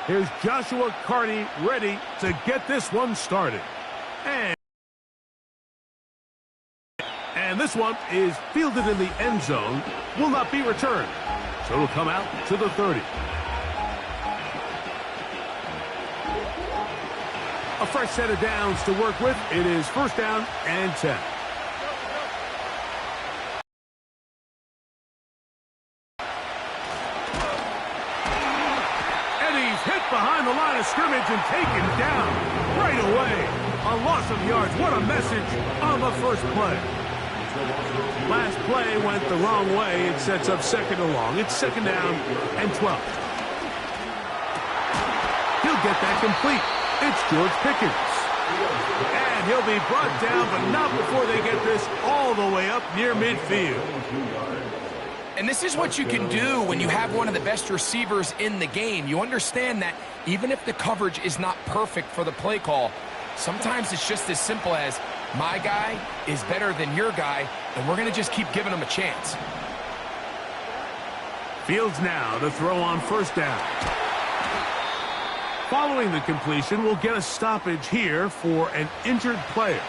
Here's Joshua Carney ready to get this one started. And this one is fielded in the end zone, will not be returned. So it'll come out to the 30. A fresh set of downs to work with. It is first down and 10. And he's hit behind the line of scrimmage and taken down right away. A loss of yards. What a message on the first play. Last play went the wrong way. It sets up second and long. It's second down and 12. He'll get that complete. It's George Pickens. And he'll be brought down, but not before they get this all the way up near midfield. And this is what you can do when you have one of the best receivers in the game. You understand that even if the coverage is not perfect for the play call, sometimes it's just as simple as, my guy is better than your guy, and we're going to just keep giving him a chance. Fields now to throw on first down. Following the completion, we'll get a stoppage here for an injured player.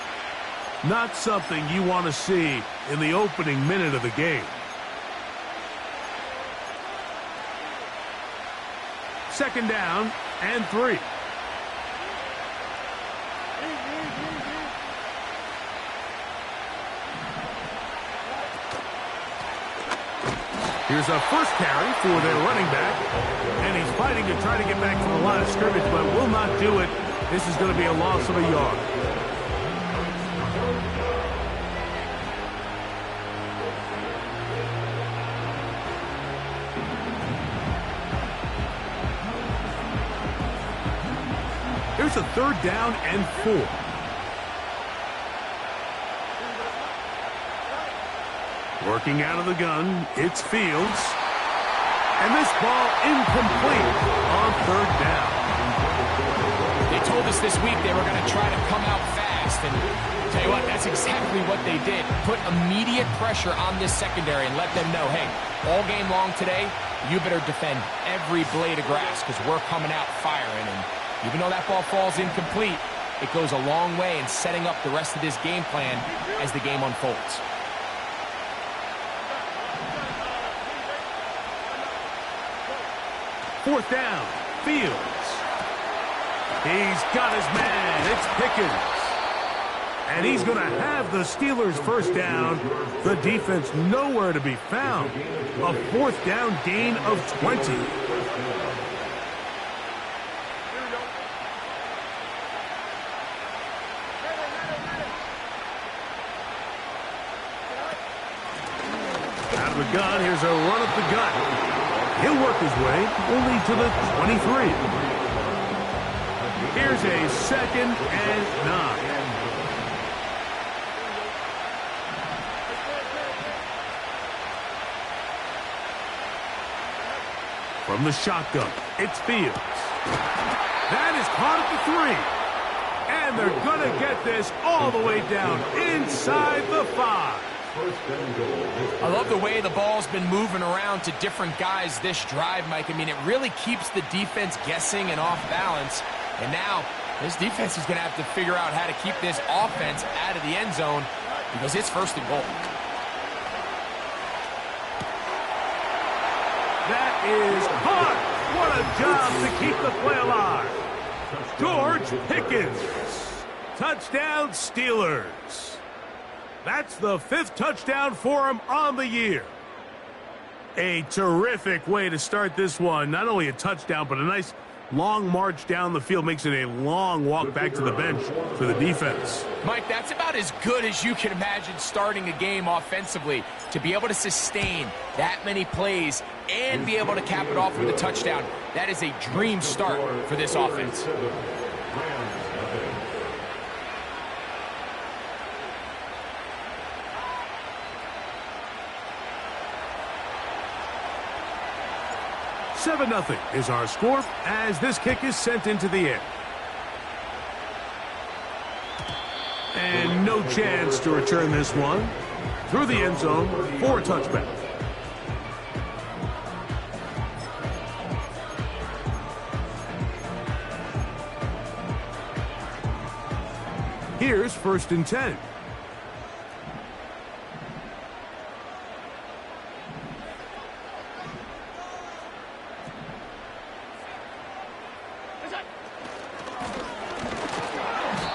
Not something you want to see in the opening minute of the game. Second down and 3. Here's a first carry for their running back. And he's fighting to try to get back to the line of scrimmage, but will not do it. This is going to be a loss of a yard. Here's a third down and 4. Working out of the gun, it's Fields. And this ball incomplete on third down. They told us this week they were going to try to come out fast. And tell you what, that's exactly what they did. Put immediate pressure on this secondary and let them know, hey, all game long today, you better defend every blade of grass because we're coming out firing. And even though that ball falls incomplete, it goes a long way in setting up the rest of this game plan as the game unfolds. Fourth down, Fields. He's got his man. It's Pickens. And he's going to have the Steelers first down. The defense nowhere to be found. A fourth down gain of 20. Out of the gun, here's a run up the gut. He'll work his way only to the 23. Here's a second and 9. From the shotgun, it's Fields. That is caught at the 3. And they're going to get this all the way down inside the 5. I love the way the ball's been moving around to different guys this drive, Mike. I mean, it really keeps the defense guessing and off balance. And now, this defense is going to have to figure out how to keep this offense out of the end zone because it's first and goal. That is caught. What a job to keep the play alive. George Pickens. Touchdown, Steelers. That's the 5th touchdown for him on the year. A terrific way to start this one. Not only a touchdown, but a nice long march down the field. Makes it a long walk back to the bench for the defense. Mike, that's about as good as you can imagine starting a game offensively. To be able to sustain that many plays and be able to cap it off with a touchdown, that is a dream start for this offense. Nothing is our score as this kick is sent into the air. And no chance to return this one through the end zone for a touchback. Here's 1st and 10.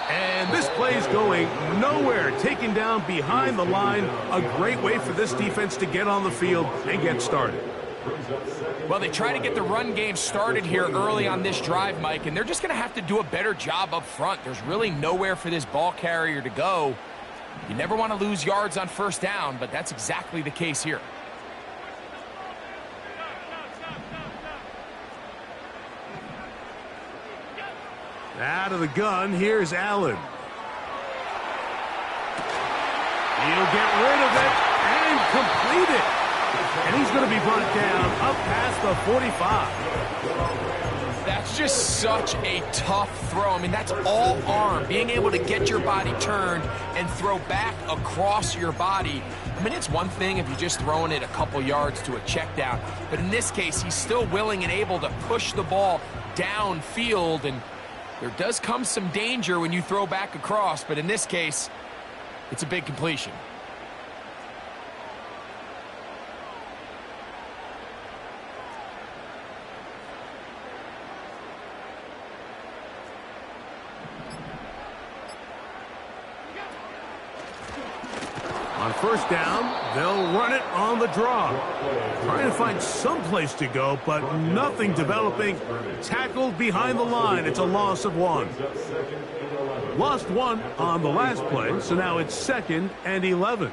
And this play's going nowhere, taken down behind the line. A great way for this defense to get on the field and get started. Well, they try to get the run game started here early on this drive, Mike, and they're just going to have to do a better job up front. There's really nowhere for this ball carrier to go. You never want to lose yards on 1st down, but that's exactly the case here. Out of the gun, here's Allen. He'll get rid of it and complete it. And he's going to be brought down up past the 45. That's just such a tough throw. I mean, that's all arm. Being able to get your body turned and throw back across your body. I mean, it's one thing if you're just throwing it a couple yards to a check down. But in this case, he's still willing and able to push the ball downfield. And there does come some danger when you throw back across. But in this case, it's a big completion. On 1st down, they'll run it on the draw. Trying to find some place to go, but nothing developing. Tackled behind the line. It's a loss of 1. Lost 1 on the last play, so now it's 2nd and 11.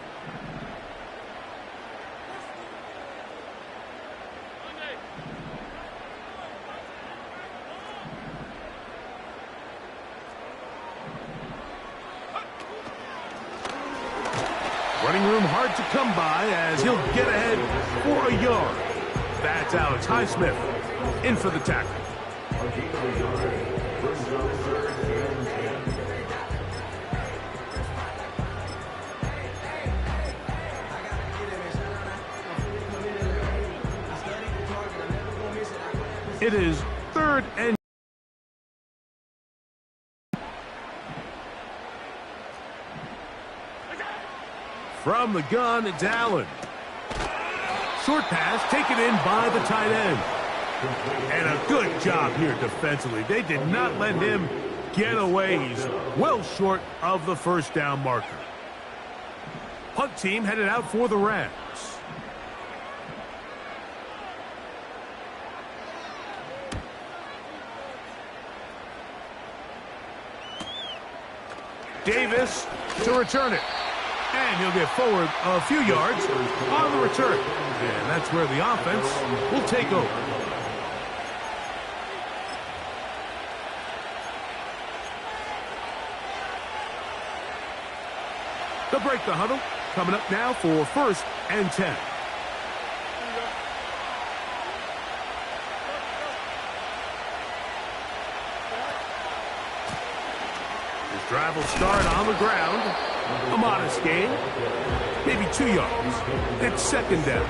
Running room hard to come by as he'll get ahead for a yard. That's Alex Highsmith in for the tackle. It is 3rd and from the gun, it's Allen. Short pass taken in by the tight end. And a good job here defensively. They did not let him get away. He's well short of the 1st down marker. Punt team headed out for the Rams. Davis to return it. And he'll get forward a few yards on the return. And that's where the offense will take over. They'll break the huddle. Coming up now for 1st and 10. This drive will start on the ground. A modest gain, maybe 2 yards. It's 2nd down.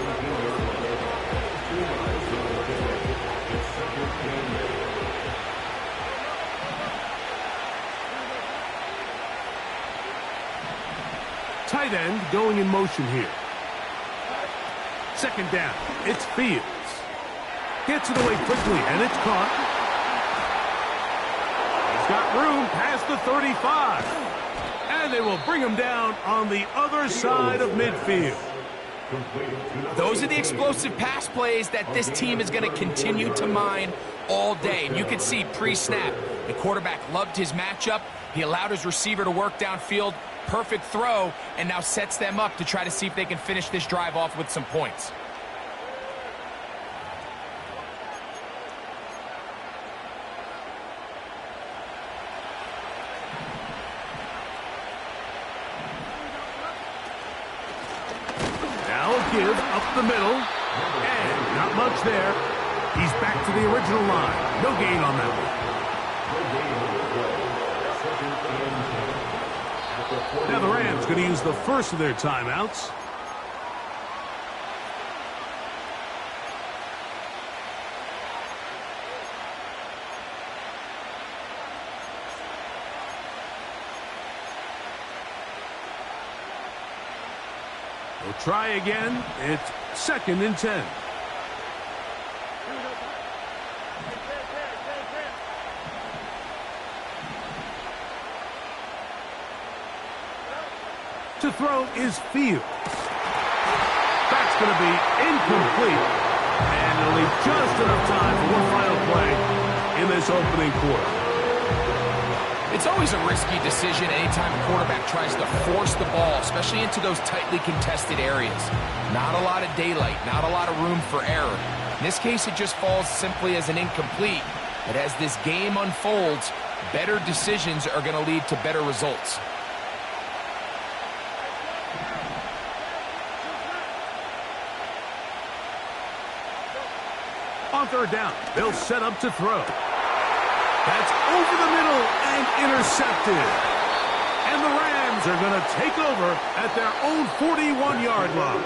Tight end going in motion here. 2nd down. It's Fields. Gets it away quickly, and it's caught. He's got room past the 35. And they will bring him down on the other side of midfield. Those are the explosive pass plays that this team is going to continue to mine all day. And you can see pre-snap, the quarterback loved his matchup. He allowed his receiver to work downfield. Perfect throw, and now sets them up to try to see if they can finish this drive off with some points. Give up the middle, and not much there. He's back to the original line. No gain on that one. Now the Rams going to use the first of their timeouts. We'll try again. It's 2nd and 10. To throw is Fields. That's going to be incomplete. And it'll leave just enough time for one final play in this opening quarter. It's always a risky decision anytime a quarterback tries to force the ball, especially into those tightly contested areas. Not a lot of daylight, not a lot of room for error. In this case, it just falls simply as an incomplete. But as this game unfolds, better decisions are going to lead to better results. On 3rd down, they'll set up to throw. That's over the middle and intercepted. And the Rams are going to take over at their own 41-yard line.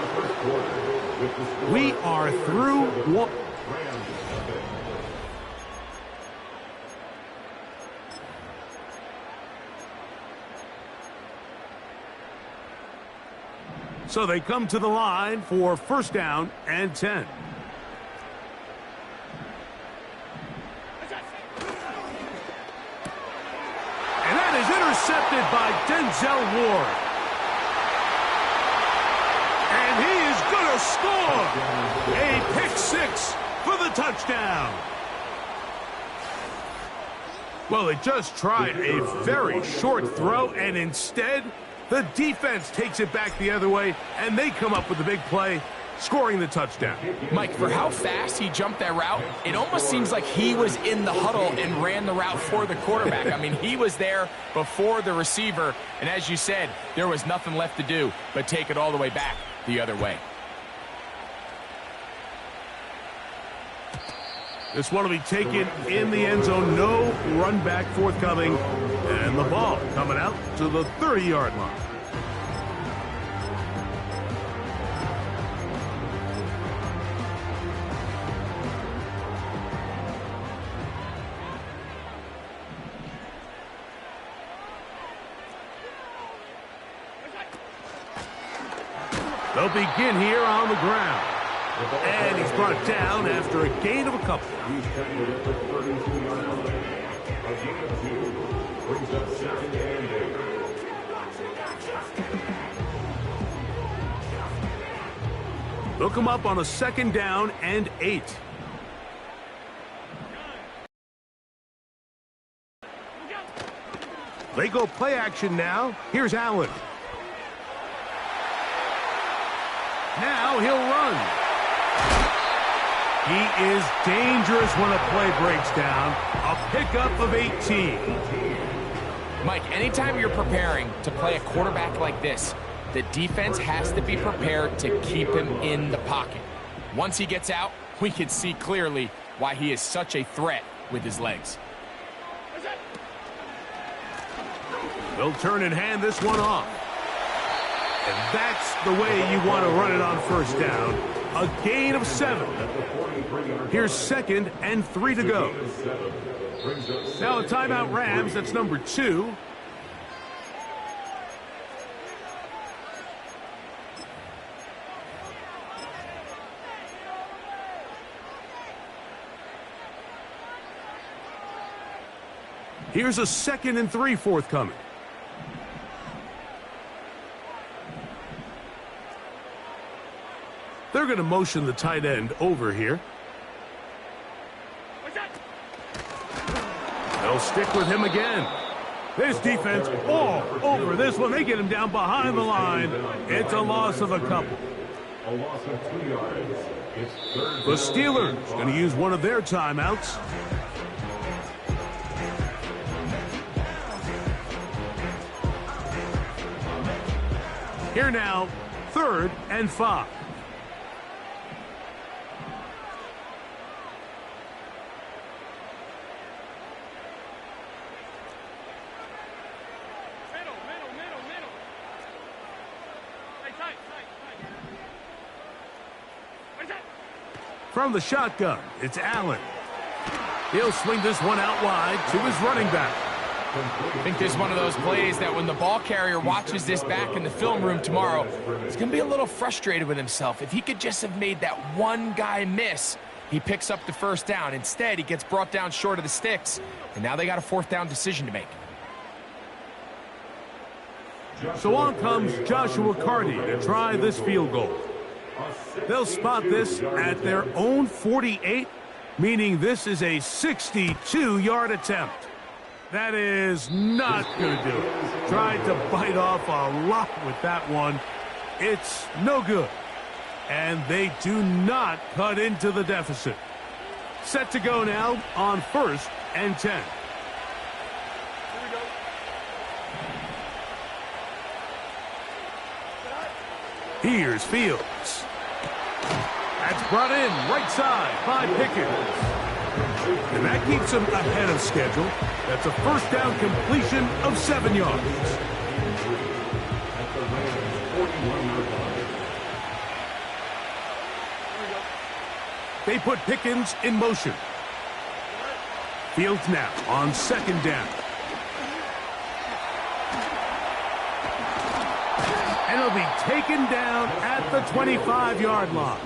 We are through one. So they come to the line for 1st down and 10. Intercepted by Denzel Ward. And he is going to score. A pick-6 for the touchdown. Well, they just tried a very short throw, and instead, the defense takes it back the other way, and they come up with a big play, scoring the touchdown. Mike, for how fast he jumped that route, it almost seems like he was in the huddle and ran the route for the quarterback. I mean, he was there before the receiver, and as you said, there was nothing left to do but take it all the way back the other way. This one will be taken in the end zone. No run back forthcoming, and the ball coming out to the 30-yard line. They'll begin here on the ground. And he's brought down after a gain of a couple. They'll come up on a 2nd down and 8. They go play action now. Here's Allen. Now he'll run. He is dangerous when a play breaks down. A pickup of 18. Mike, anytime you're preparing to play a quarterback like this, the defense has to be prepared to keep him in the pocket. Once he gets out, we can see clearly why he is such a threat with his legs. They'll turn and hand this one off. And that's the way you want to run it on 1st down. A gain of 7. Here's 2nd and 3 to go. Now a timeout Rams. That's number 2. Here's a 2nd and 3 forthcoming. They're going to motion the tight end over here. They'll stick with him again. This defense all over this one. They get him down behind the line. It's a loss of a couple. A loss of 2 yards. The Steelers going to use one of their timeouts. Here now, 3rd and 5. From the shotgun, it's Allen. He'll swing this one out wide to his running back. I think this is one of those plays that when the ball carrier watches this back in the film room tomorrow, he's going to be a little frustrated with himself. If he could just have made that one guy miss, he picks up the first down. Instead, he gets brought down short of the sticks, and now they got a fourth down decision to make. So on comes Joshua Carty to try this field goal. They'll spot this at their own 48, meaning this is a 62-yard attempt. That is not going to do it. Tried to bite off a lot with that one. It's no good. And they do not cut into the deficit. Set to go now on 1st and 10. Here's Fields. That's brought in right side by Pickens. And that keeps him ahead of schedule. That's a first down completion of 7 yards. They put Pickens in motion. Fields now on 2nd down. And he'll be taken down at the 25-yard line.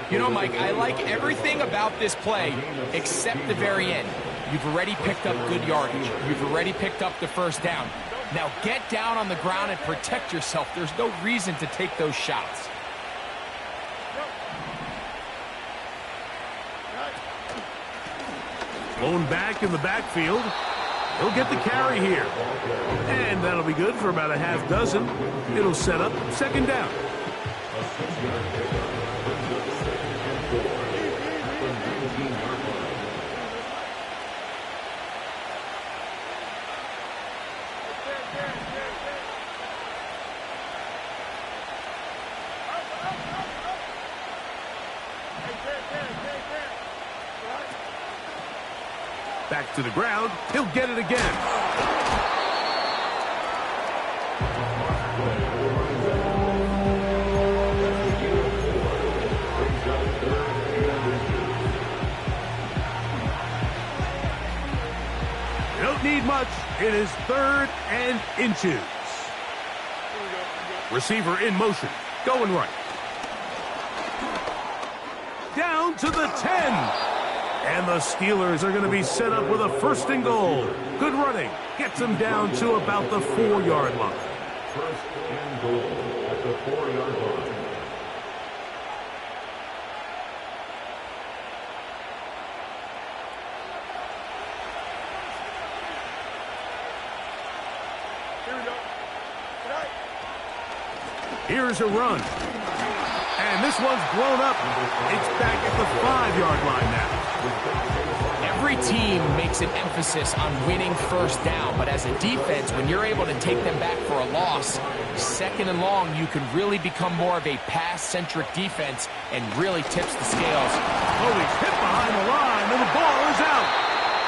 You know, Mike, I like everything about this play except the very end. You've already picked up good yardage. You've already picked up the first down. Now get down on the ground and protect yourself. There's no reason to take those shots. Blown back in the backfield. He'll get the carry here. And that'll be good for about a half dozen. It'll set up 2nd down. Back to the ground. He'll get it again. They don't need much. It is 3rd and inches. Receiver in motion. Going right. Down to the 10. And the Steelers are going to be set up with a 1st and goal. Good running. Gets them down to about the 4-yard line. 1st and goal at the 4-yard line. Here's a run. And this one's blown up. It's back at the 5-yard line now. Every team makes an emphasis on winning first down, but as a defense, when you're able to take them back for a loss, 2nd and long, you can really become more of a pass-centric defense and really tips the scales. Oh, he's hit behind the line, and the ball is out.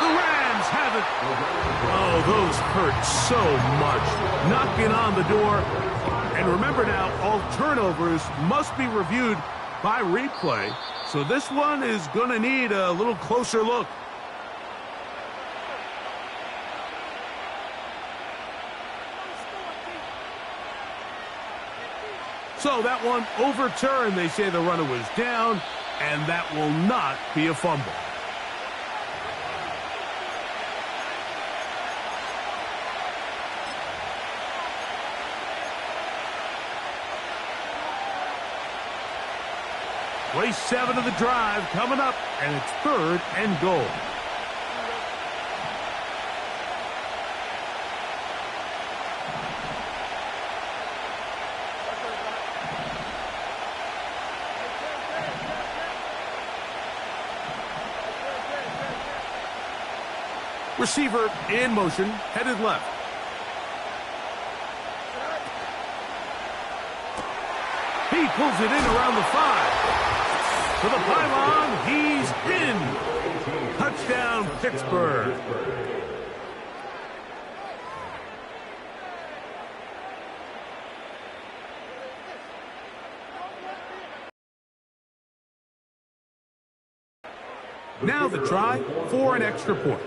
The Rams have it. Oh, those hurt so much. Knocking on the door. And remember now, all turnovers must be reviewed by replay. So this one is going to need a little closer look. So that one overturned. They say the runner was down, and that will not be a fumble. Play 7 of the drive coming up, and it's 3rd and goal. Receiver in motion, headed left. He pulls it in around the 5. To the pylon, he's in. Touchdown, Pittsburgh. Now the try for an extra point.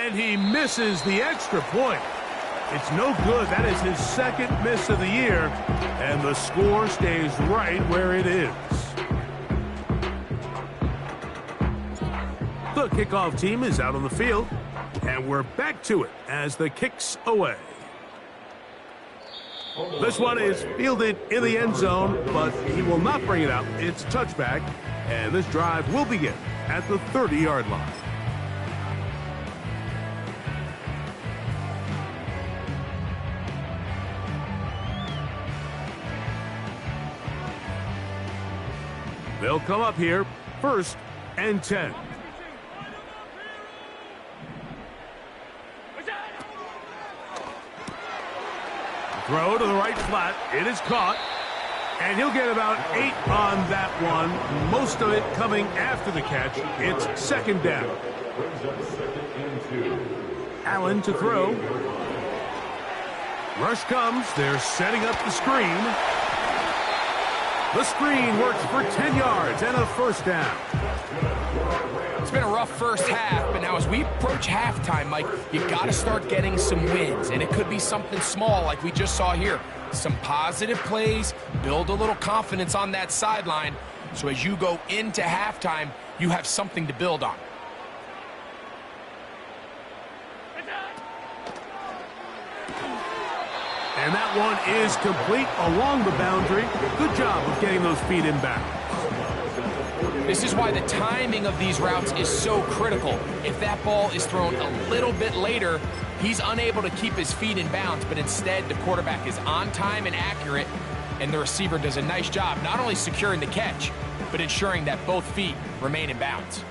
And he misses the extra point. It's no good. That is his second miss of the year, and the score stays right where it is. The kickoff team is out on the field, and we're back to it as the kick's away. This one is fielded in the end zone, but he will not bring it out. It's a touchback, and this drive will begin at the 30-yard line. They'll come up here, 1st and 10. Throw to the right flat. It is caught. And he'll get about 8 on that one. Most of it coming after the catch. It's 2nd down. Allen to throw. Rush comes. They're setting up the screen. The screen works for 10 yards and a 1st down. It's been a rough first half, but now as we approach halftime, Mike, you got to start getting some wins, and it could be something small like we just saw here. Some positive plays, build a little confidence on that sideline, so as you go into halftime, you have something to build on. And that one is complete along the boundary. Good job of getting those feet in bounds. This is why the timing of these routes is so critical. If that ball is thrown a little bit later, he's unable to keep his feet in bounds, but instead the quarterback is on time and accurate, and the receiver does a nice job not only securing the catch, but ensuring that both feet remain in bounds.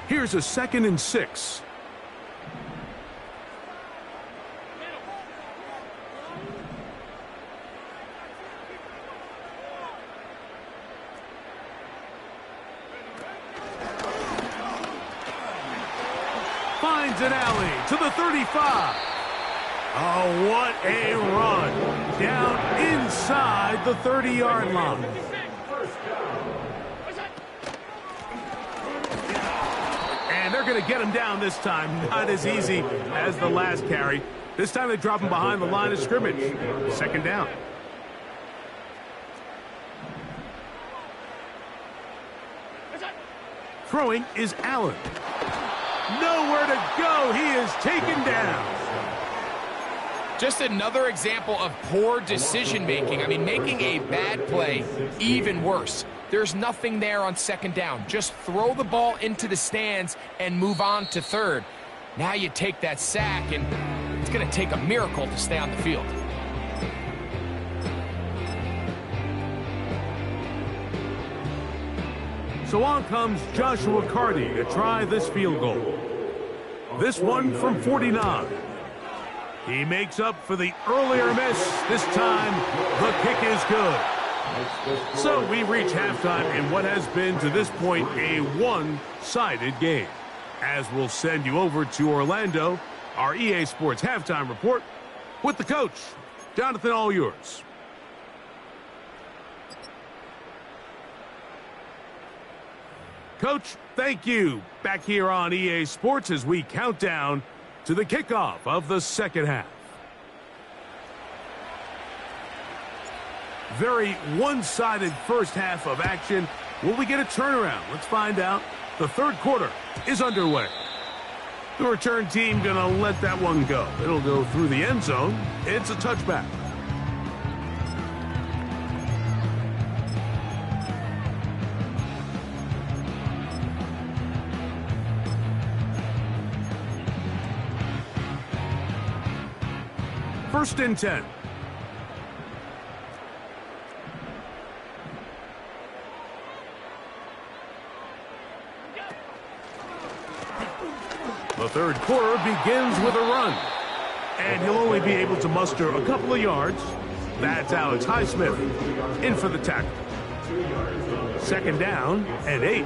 Here's a 2nd and 6. Finds an alley to the 35. Oh, what a run. Down inside the 30-yard line. And they're going to get him down this time. Not as easy as the last carry. This time they drop him behind the line of scrimmage. 2nd down. Throwing is Allen. Nowhere to go. He is taken down. Just another example of poor decision-making. I mean, making a bad play even worse. There's nothing there on 2nd down. Just throw the ball into the stands and move on to 3rd. Now you take that sack, and it's going to take a miracle to stay on the field. So on comes Joshua Carty to try this field goal. This one from 49. He makes up for the earlier miss. This time, the kick is good. So we reach halftime in what has been, to this point, a one-sided game. As we'll send you over to Orlando, our EA Sports halftime report with the coach. Jonathan, all yours. Coach, thank you. Back here on EA Sports as we count down to the kickoff of the 2nd half. Very one-sided first half of action. Will we get a turnaround? Let's find out. The 3rd quarter is underway. The return team gonna let that one go. It'll go through the end zone. It's a touchback. First and 10. The 3rd quarter begins with a run. And he'll only be able to muster a couple of yards. That's Alex Highsmith in for the tackle. 2nd down and 8.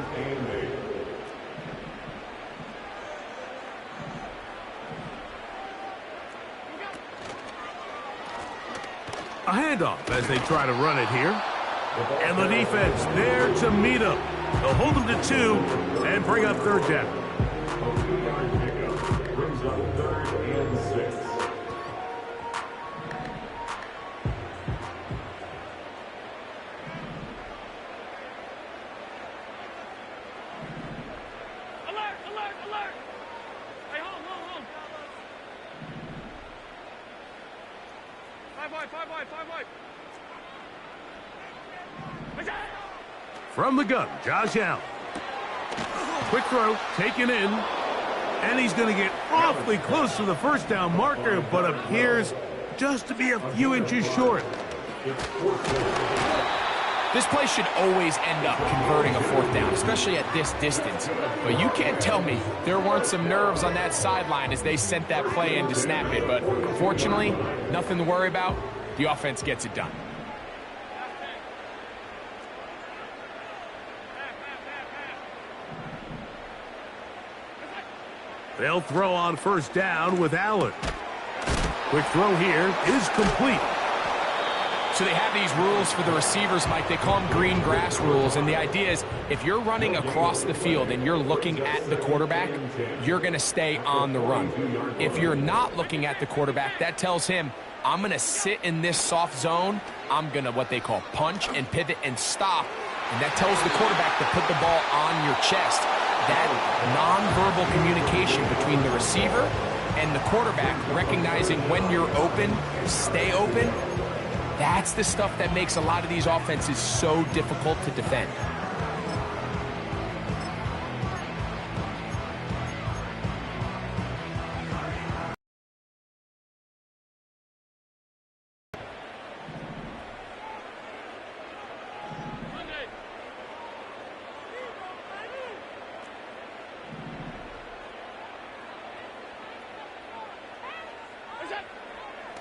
A handoff as they try to run it here. And the defense there to meet him. They'll hold him to 2 and bring up 3rd down. brings up 3rd and 6. Alert! Alert! Alert! Hey, hold. 5 wide, 5 wide, 5 wide. From the gun, Josh Allen. Quick throw, taken in. And he's going to get awfully close to the first down marker, but appears just to be a few inches short. This play should always end up converting a 4th down, especially at this distance. But you can't tell me there weren't some nerves on that sideline as they sent that play in to snap it. But fortunately, nothing to worry about. The offense gets it done. They'll throw on first down with Allen. Quick throw here is complete. So they have these rules for the receivers, Mike. They call them green grass rules. And the idea is if you're running across the field and you're looking at the quarterback, you're going to stay on the run. If you're not looking at the quarterback, that tells him, I'm going to sit in this soft zone. I'm going to what they call punch and pivot and stop. And that tells the quarterback to put the ball on your chest. That nonverbal communication between the receiver and the quarterback, recognizing when you're open, stay open, that's the stuff that makes a lot of these offenses so difficult to defend.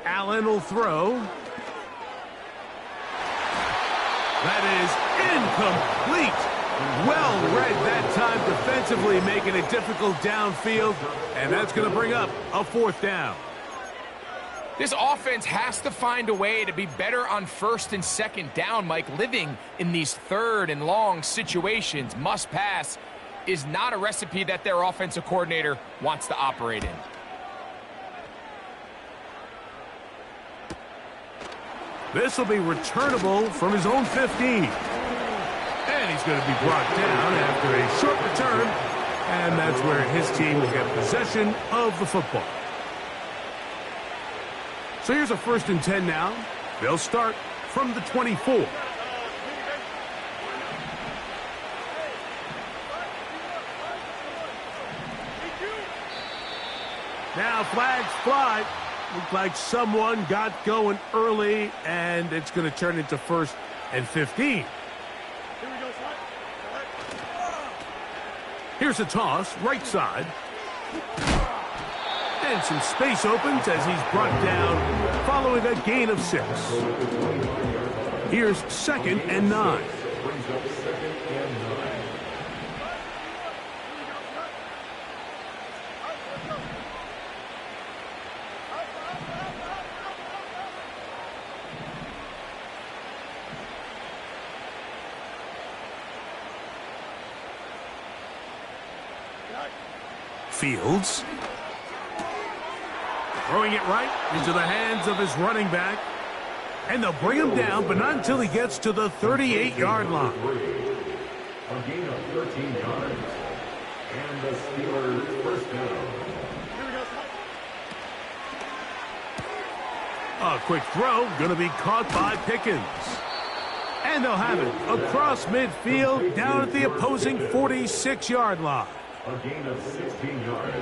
Allen will throw. That is incomplete. Well read that time defensively, making it difficult downfield, and that's going to bring up a 4th down. This offense has to find a way to be better on 1st and 2nd down, Mike. Living in these 3rd and long situations, must pass, is not a recipe that their offensive coordinator wants to operate in. This will be returnable from his own 15. And he's going to be brought down after a short return. And that's where his team will get possession of the football. So here's a 1st and 10 now. They'll start from the 24. Now flags fly. Looked like someone got going early, and it's going to turn into 1st and 15. Here's a toss, right side. And some space opens as he's brought down following a gain of 6. Here's 2nd and 9. Fields. Throwing it right into the hands of his running back. And they'll bring him down, but not until he gets to the 38-yard line. A gain of 13 yards. And the Steelers' 1st down. A quick throw, going to be caught by Pickens. And they'll have it across midfield, down at the opposing 46-yard line. A gain of 16 yards.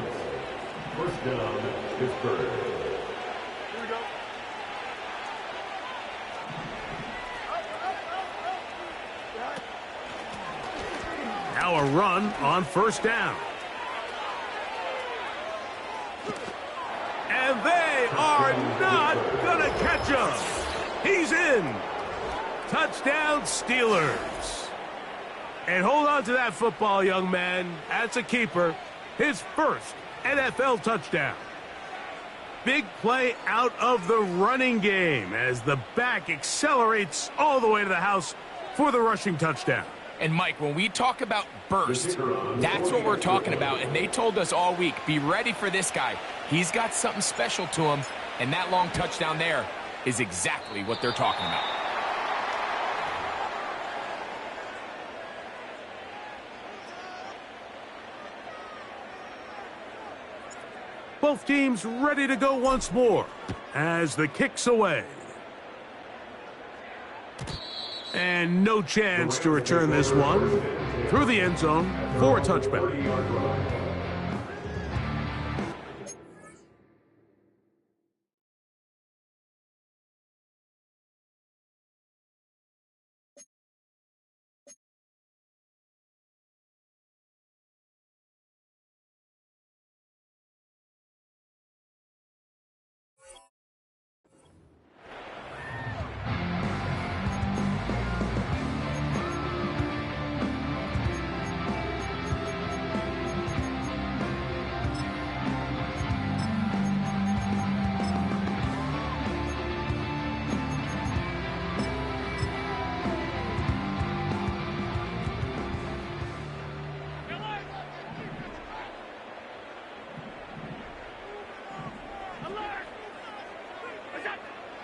1st down, Pittsburgh. Now a run on 1st down. And they are not going to catch him. He's in. Touchdown, Steelers. And hold on to that football, young man. That's a keeper. His 1st NFL touchdown. Big play out of the running game as the back accelerates all the way to the house for the rushing touchdown. And Mike, when we talk about burst, that's what we're talking about. And they told us all week, be ready for this guy. He's got something special to him, and that long touchdown there is exactly what they're talking about. Both teams ready to go once more as the kick's away. And no chance to return this one through the end zone for a touchback.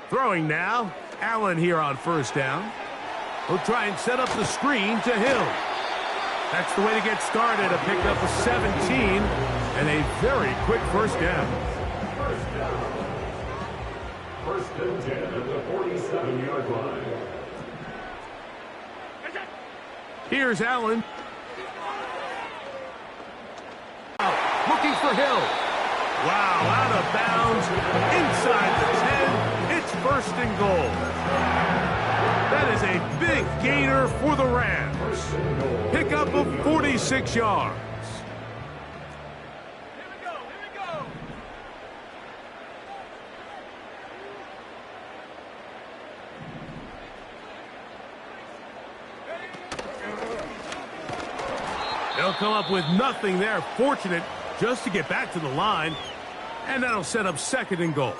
Throwing now, Allen here on first down. He'll try and set up the screen to Hill. That's the way to get started. A pickup of 17 and a very quick first down. First and 10 at the 47-yard line. Here's Allen. Looking for Hill. Wow, out of bounds, inside the 10. It's first and goal. That is a big gainer for the Rams. Pickup of 46 yards. They'll come up with nothing there. Fortunate just to get back to the line. And that'll set up second and goal.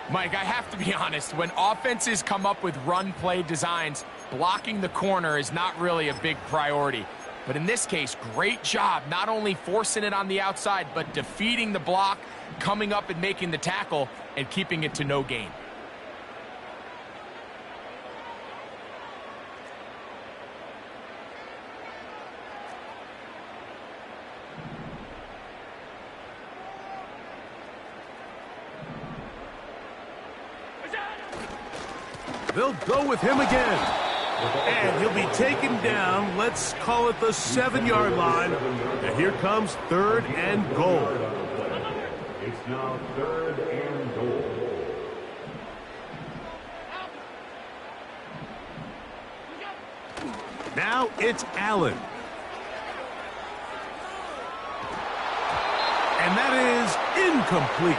Mike, I have to be honest. When offenses come up with run play designs, blocking the corner is not really a big priority. But in this case, great job not only forcing it on the outside, but defeating the block, coming up and making the tackle, and keeping it to no gain. They'll go with him again. And he'll be taken down, let's call it the 7-yard line. And here comes third and goal. It's now third and goal. Now it's Allen. And that is incomplete.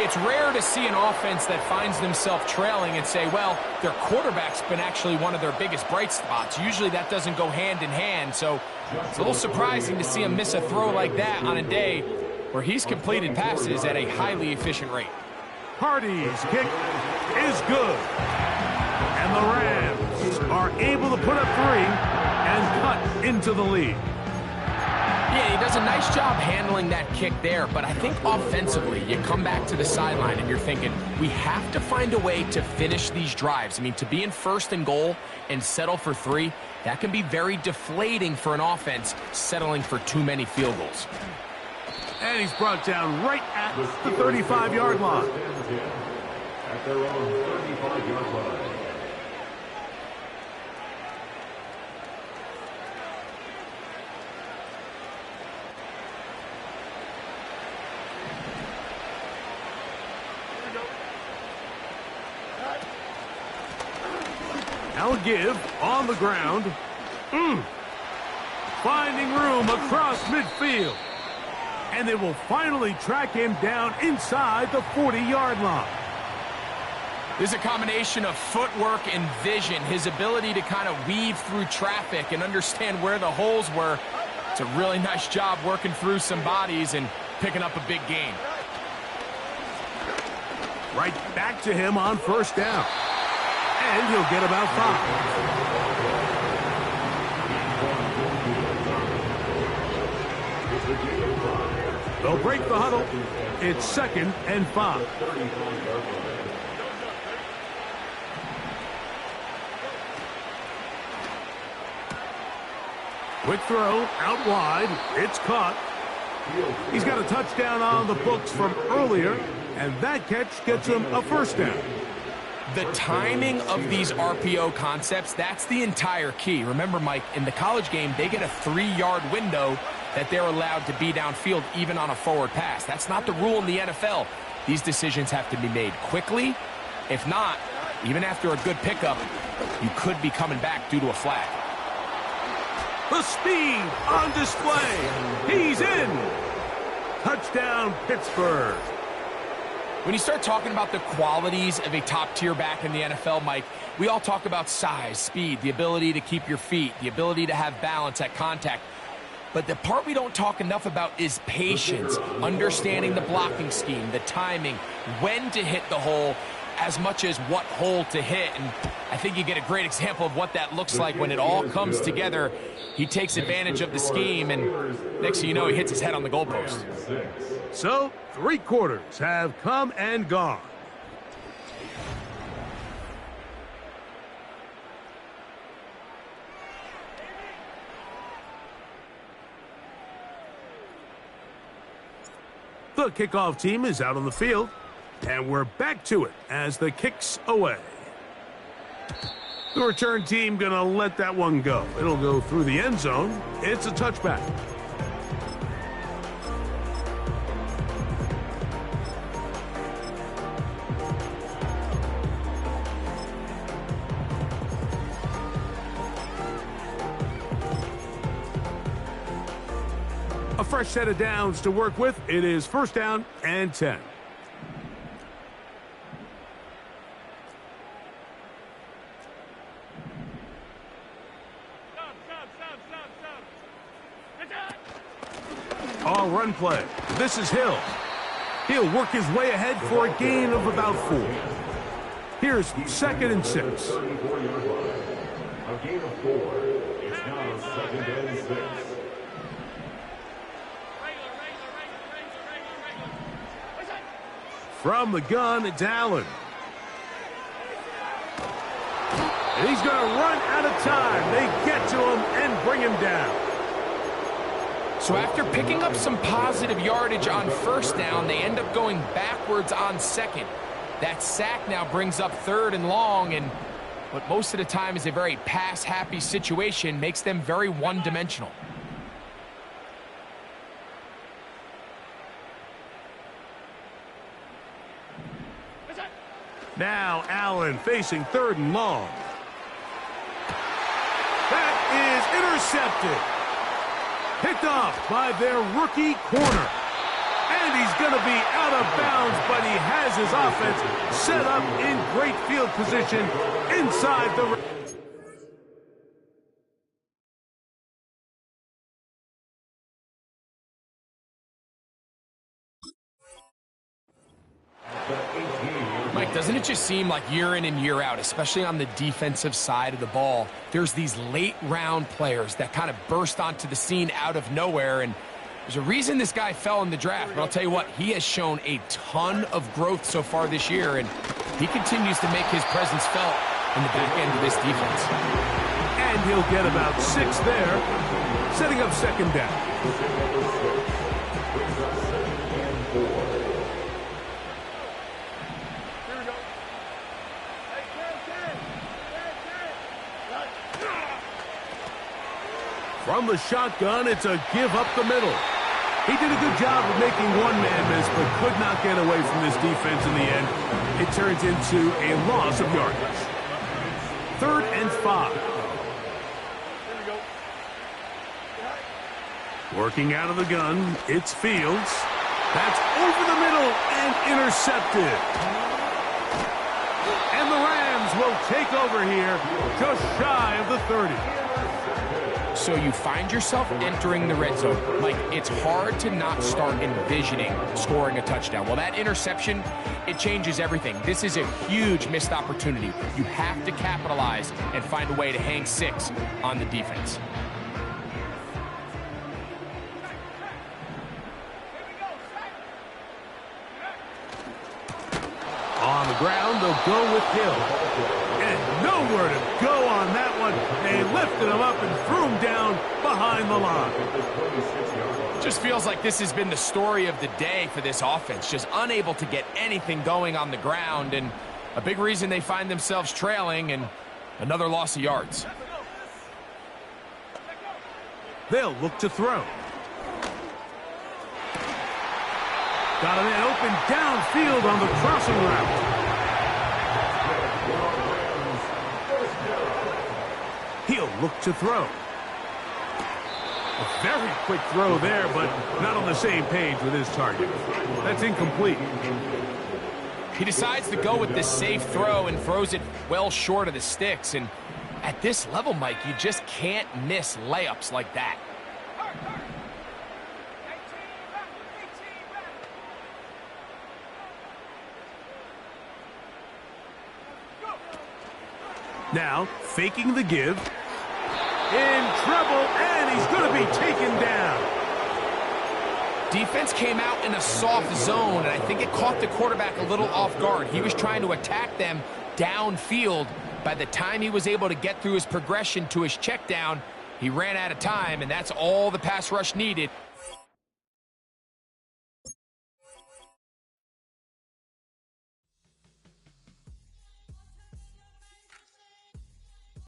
It's rare to see an offense that finds themselves trailing and say, well, their quarterback's been actually one of their biggest bright spots. Usually that doesn't go hand in hand, so it's a little surprising to see him miss a throw like that on a day where he's completed passes at a highly efficient rate. Hardy's kick is good. And the Rams are able to put up 3 and cut into the lead. Yeah, he does a nice job handling that kick there, but I think offensively, you come back to the sideline and you're thinking, we have to find a way to finish these drives. I mean, to be in first and goal and settle for 3, that can be very deflating for an offense settling for too many field goals. And he's brought down right at the 35-yard line. At their own 35-yard line. Now a give on the ground. Finding room across midfield. And they will finally track him down inside the 40-yard line. There's a combination of footwork and vision, his ability to kind of weave through traffic and understand where the holes were. It's a really nice job working through some bodies and picking up a big gain. Right back to him on first down. And he'll get about 5. They'll break the huddle. It's 2nd and 5. Quick throw out wide. It's caught. He's got a touchdown on the books from earlier, and that catch gets him a first down. The timing of these RPO concepts, that's the entire key. Remember, Mike, in the college game, they get a 3-yard window that they're allowed to be downfield even on a forward pass. That's not the rule in the NFL. These decisions have to be made quickly. If not, even after a good pickup, you could be coming back due to a flag. The speed on display. He's in. Touchdown, Pittsburgh. When you start talking about the qualities of a top-tier back in the NFL, Mike, we all talk about size, speed, the ability to keep your feet, the ability to have balance at contact. But the part we don't talk enough about is patience, understanding the blocking scheme, the timing, when to hit the hole, as much as what hole to hit. And I think you get a great example of what that looks like when it all comes together. He takes advantage of the scheme, and next thing you know, he hits his head on the goalpost. So, 3 quarters have come and gone. The kickoff team is out on the field, and we're back to it as the kick's away. The return team going to let that one go. It'll go through the end zone. It's a touchback. A fresh set of downs to work with. It is 1st down and 10. All run play. This is Hill. He'll work his way ahead for a gain of about 4. Here's 2nd and 6. A gain of 4. It's now 2nd and 6. From the gun, it's Allen. And he's going to run out of time. They get to him and bring him down. So after picking up some positive yardage on 1st down, they end up going backwards on 2nd. That sack now brings up 3rd and long, and what most of the time is a very pass-happy situation makes them very one-dimensional. Now Allen facing 3rd and long. That is intercepted. Picked off by their rookie corner. And he's going to be out of bounds, but he has his offense set up in great field position inside the... Mike, doesn't it just seem like year in and year out, especially on the defensive side of the ball, there's these late-round players that kind of burst onto the scene out of nowhere, and there's a reason this guy fell in the draft, but I'll tell you what, he has shown a ton of growth so far this year, and he continues to make his presence felt in the back end of this defense. And he'll get about 6 there, setting up 2nd down. From the shotgun, it's a give up the middle. He did a good job of making one man miss, but could not get away from this defense in the end. It turns into a loss of yardage. 3rd and 5. Working out of the gun, it's Fields. That's over the middle and intercepted. And the Rams will take over here just shy of the 30. So you find yourself entering the red zone. Like, it's hard to not start envisioning scoring a touchdown. Well, that interception, it changes everything. This is a huge missed opportunity. You have to capitalize and find a way to hang 6 on the defense. ground, they'll go with Hill. And nowhere to go on that one. They lifted him up and threw him down behind the line. Just feels like this has been the story of the day for this offense. Just unable to get anything going on the ground, and a big reason they find themselves trailing, and another loss of yards. They'll look to throw. Got a man open downfield on the crossing route. He'll look to throw. A very quick throw there, but not on the same page with his target. That's incomplete. He decides to go with this safe throw and throws it well short of the sticks. And at this level, Mike, you just can't miss layups like that. Now, faking the give. In trouble, and he's going to be taken down. Defense came out in a soft zone, and I think it caught the quarterback a little off guard. He was trying to attack them downfield. By the time he was able to get through his progression to his check down, he ran out of time, and that's all the pass rush needed.